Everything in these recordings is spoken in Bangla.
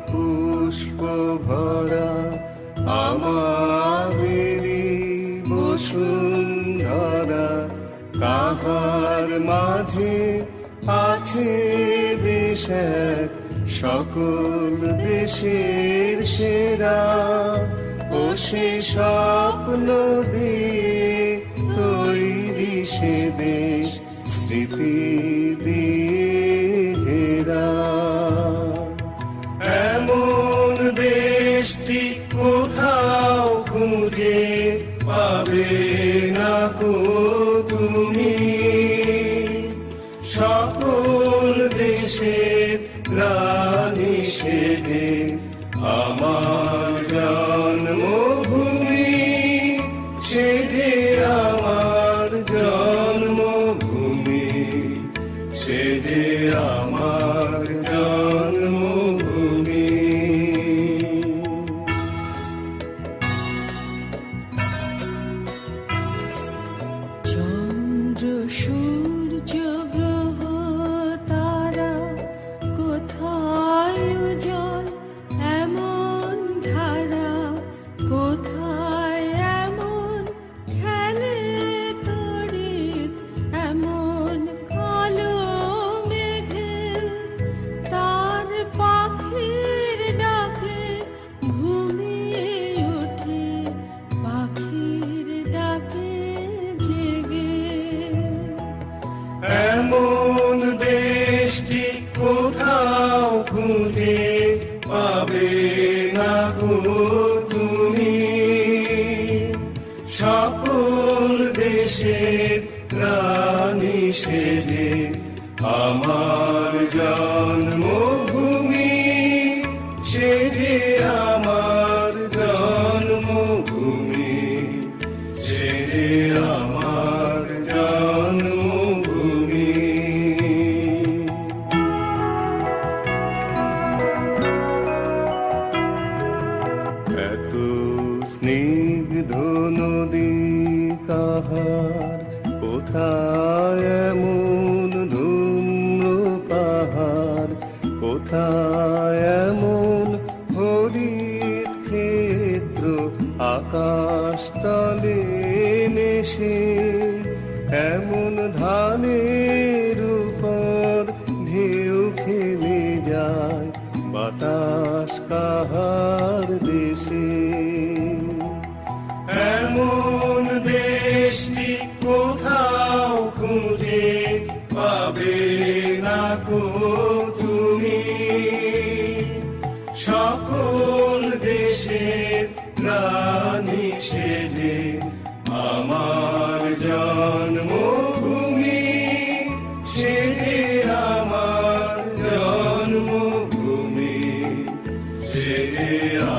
পুষ্প ভরা আমাদেরই বসুন্ধরা, তাহার মাঝে আছে দেশ এক, সকল দেশের সেরা। ও সে স্বপ্ন দিয়ে তৈরি সে দেশ, স্মৃতি দিয়ে ঘেরা। এমন দেশটি কোথাও খুঁজে পাবে না কো তুমি, সকল দেশের রানী সেজে আমার জন্মভূমি, সেজে আমার জন্মভূমি, সেজে আমার জন্মভূমি। চন্দ্র সূর্য গ্রহ তারা কোথায় উজ্জ্বল, এমন ধারা কোথায় এমন খেলে তড়িৎ, এমন কালো মেঘে তার পাখির ডাকে ঘুমিয়ে ওঠে, পাখির ডাকে জেগে। এমন দেশটি কোথাও খুঁজে পাবে না গো তুমি, সকল দেশের রানী সেজে আমার জন্মভূমি, সেজে আমার জন্মভূমি, সেজে আমার জন্মভূমি। এত স্নিগ্ধ নদী কাহার, কোথায় এমন ধূম্র পাহাড়, কোথায় এমন হরিত ক্ষেত্র, আকাশ তলে মেশে এমন ধানের উপর ঢেউ খেলে যায়, বাতাস কাহার দেশে। এমন দেশটি কোথাও খুঁজে পাবে না কো তুমি, সকল দেশের রানী সেজে আমার জন্মভূমি, সেজে আমার জন্মভূমি, সেজে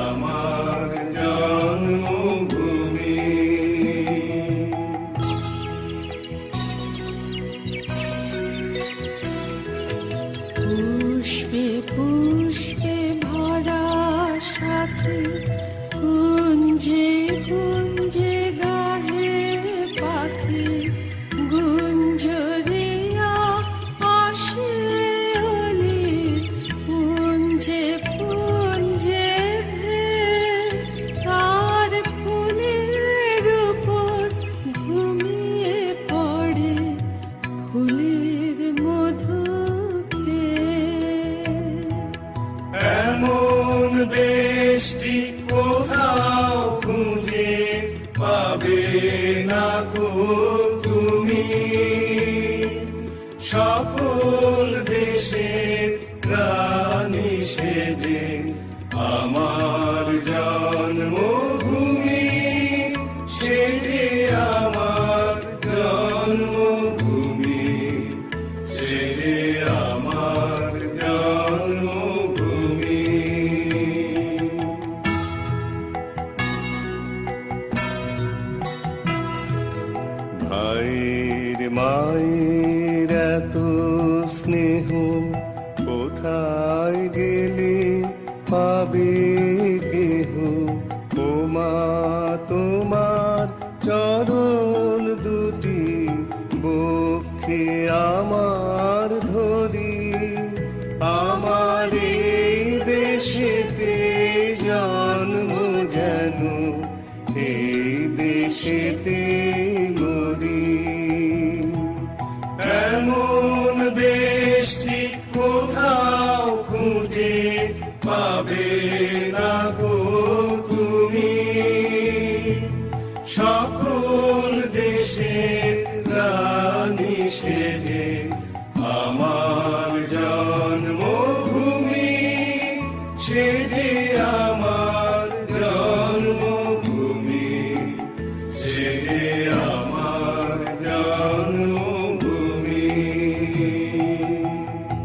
আমার জন্মভূমি। পুষ্পে পুষ্পে ভরা সাথে কুঞ্জে কুঞ্জে গাহে পাখি, গুঞ্জরিয়া আসে ওলি পুঞ্জে পুঞ্জে ধে, তার ফুলের উপর ঘুমিয়ে পড়ে ফুলের মধু খেয়ে। এমন দেশটি কোথাও খুঁজে পাবে না গো তুমি, সকল দেশের রানী সেজে আমার জন্মভূমি, সেজে আমার জন্মভূমি, সেজে আমার জন্মভূমি। মায়ের এত স্নেহ কোথায় গেলে পাবে কেহ, ও মা তোমার চরণ দুটি বক্ষে আমার ধরি, আমার এই দেশেতে জন্ম যেন এই দেশেতে মরি। এমন দেশটি কোথাও খুঁজে পাবে না গো তুমি, সকল দেশের রানী সেজে আমার জন্মভূমি, সেজে আমার জন্মভূমি, সেজে আমার জন্ম